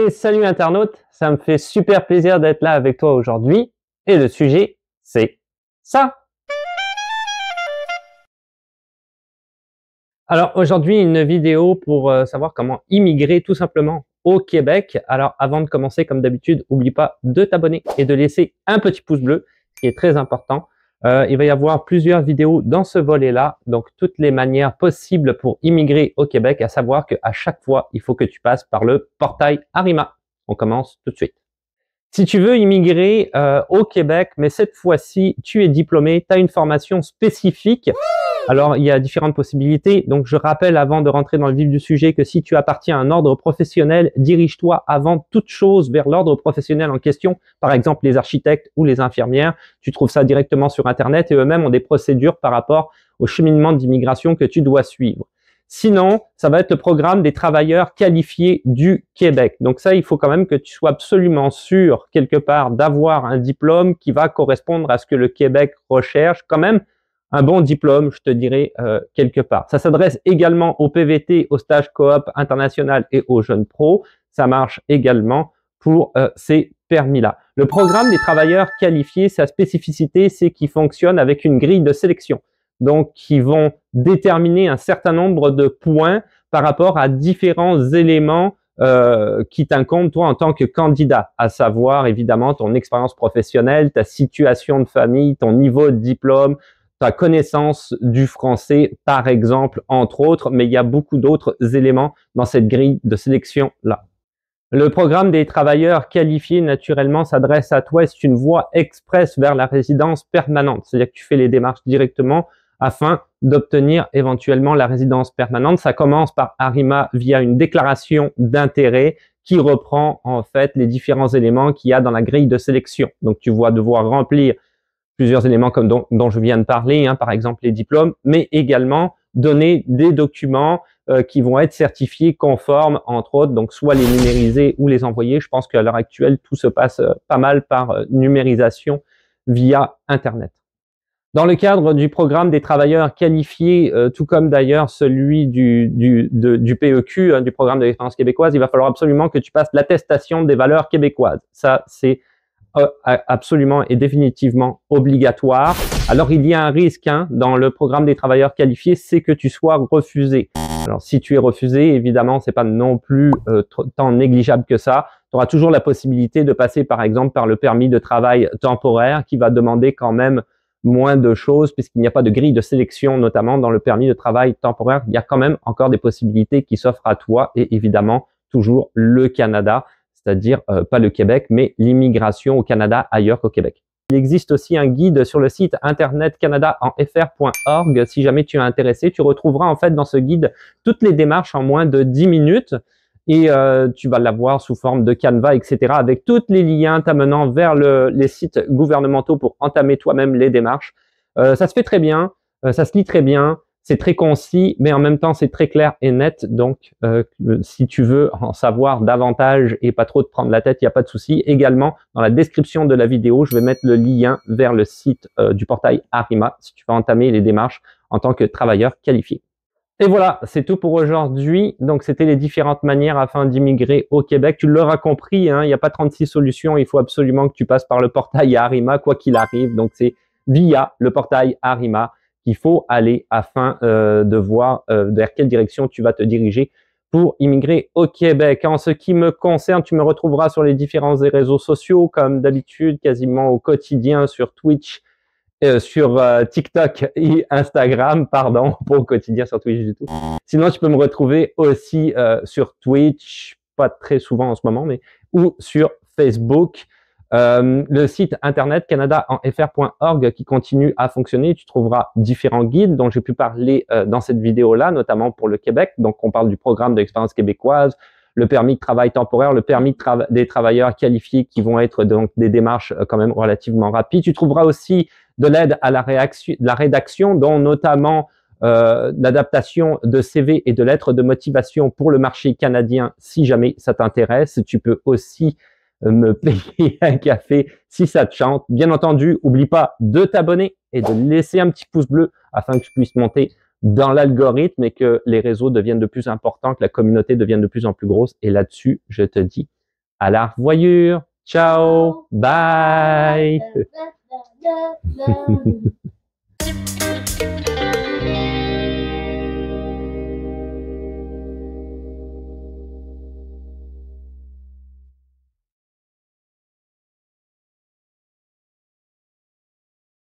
Et salut internaute, ça me fait super plaisir d'être là avec toi aujourd'hui. Et le sujet, c'est ça. Alors aujourd'hui, une vidéo pour savoir comment immigrer tout simplement au Québec. Alors avant de commencer, comme d'habitude, n'oublie pas de t'abonner et de laisser un petit pouce bleu, ce qui est très important. Il va y avoir plusieurs vidéos dans ce volet-là, donc toutes les manières possibles pour immigrer au Québec, à savoir qu'à chaque fois, il faut que tu passes par le portail Arima. On commence tout de suite. Si tu veux immigrer au Québec, mais cette fois-ci, tu es diplômé, tu as une formation spécifique, alors il y a différentes possibilités. Donc je rappelle avant de rentrer dans le vif du sujet que si tu appartiens à un ordre professionnel, dirige-toi avant toute chose vers l'ordre professionnel en question. Par exemple, les architectes ou les infirmières, tu trouves ça directement sur Internet et eux-mêmes ont des procédures par rapport au cheminement d'immigration que tu dois suivre. Sinon, ça va être le programme des travailleurs qualifiés du Québec. Donc ça, il faut quand même que tu sois absolument sûr, quelque part, d'avoir un diplôme qui va correspondre à ce que le Québec recherche. Quand même, un bon diplôme, je te dirais, quelque part. Ça s'adresse également au PVT, au stage coop international et aux jeunes pros. Ça marche également pour ces permis-là. Le programme des travailleurs qualifiés, sa spécificité, c'est qu'il fonctionne avec une grille de sélection. Donc, qui vont déterminer un certain nombre de points par rapport à différents éléments qui t'incombent, toi, en tant que candidat, à savoir, évidemment, ton expérience professionnelle, ta situation de famille, ton niveau de diplôme, ta connaissance du français, par exemple, entre autres, mais il y a beaucoup d'autres éléments dans cette grille de sélection-là. Le programme des travailleurs qualifiés, naturellement, s'adresse à toi et c'est une voie express vers la résidence permanente. C'est-à-dire que tu fais les démarches directement afin d'obtenir éventuellement la résidence permanente. Ça commence par Arima via une déclaration d'intérêt qui reprend en fait les différents éléments qu'il y a dans la grille de sélection. Donc tu vas devoir remplir plusieurs éléments comme dont je viens de parler, par exemple les diplômes, mais également donner des documents qui vont être certifiés conformes, entre autres, donc soit les numériser ou les envoyer. Je pense qu'à l'heure actuelle, tout se passe pas mal par numérisation via Internet. Dans le cadre du programme des travailleurs qualifiés, tout comme d'ailleurs celui du PEQ, du programme de l'expérience québécoise, il va falloir absolument que tu passes l'attestation des valeurs québécoises. Ça, c'est absolument et définitivement obligatoire. Alors, il y a un risque dans le programme des travailleurs qualifiés, c'est que tu sois refusé. Alors, si tu es refusé, évidemment, c'est pas non plus tant négligeable que ça. Tu auras toujours la possibilité de passer, par exemple, par le permis de travail temporaire qui va demander quand même moins de choses puisqu'il n'y a pas de grille de sélection, notamment dans le permis de travail temporaire. Il y a quand même encore des possibilités qui s'offrent à toi et évidemment, toujours le Canada, c'est-à-dire pas le Québec, mais l'immigration au Canada ailleurs qu'au Québec. Il existe aussi un guide sur le site internet canadaenfr.org. Si jamais tu es intéressé, tu retrouveras en fait dans ce guide toutes les démarches en moins de 10 minutes et tu vas l'avoir sous forme de Canva, etc. avec tous les liens t'amenant vers les sites gouvernementaux pour entamer toi-même les démarches. Ça se fait très bien, ça se lit très bien. C'est très concis, mais en même temps, c'est très clair et net. Donc, si tu veux en savoir davantage et pas trop te prendre la tête, il n'y a pas de souci. Également, dans la description de la vidéo, je vais mettre le lien vers le site du portail Arima si tu veux entamer les démarches en tant que travailleur qualifié. Et voilà, c'est tout pour aujourd'hui. Donc, c'était les différentes manières afin d'immigrer au Québec. Tu l'auras compris, il n'y a pas 36 solutions. Il faut absolument que tu passes par le portail Arima, quoi qu'il arrive. Donc, c'est via le portail Arima qu'il faut aller afin de voir vers quelle direction tu vas te diriger pour immigrer au Québec. En ce qui me concerne, tu me retrouveras sur les différents réseaux sociaux, comme d'habitude, quasiment au quotidien sur Twitch, sur TikTok et Instagram, pardon, pas au quotidien sur Twitch du tout. Sinon, tu peux me retrouver aussi sur Twitch, pas très souvent en ce moment, mais ou sur Facebook. Le site internet canadaenfr.org qui continue à fonctionner. Tu trouveras différents guides dont j'ai pu parler dans cette vidéo-là, notamment pour le Québec. Donc, on parle du programme de l'expérience québécoise, le permis de travail temporaire, le permis des travailleurs qualifiés qui vont être donc des démarches quand même relativement rapides. Tu trouveras aussi de l'aide à la rédaction, dont notamment l'adaptation de CV et de lettres de motivation pour le marché canadien si jamais ça t'intéresse. Tu peux aussi me payer un café si ça te chante. Bien entendu, oublie pas de t'abonner et de laisser un petit pouce bleu afin que je puisse monter dans l'algorithme et que les réseaux deviennent de plus importants, que la communauté devienne de plus en plus grosse. Et là-dessus, je te dis À la revoyure. Ciao. Bye.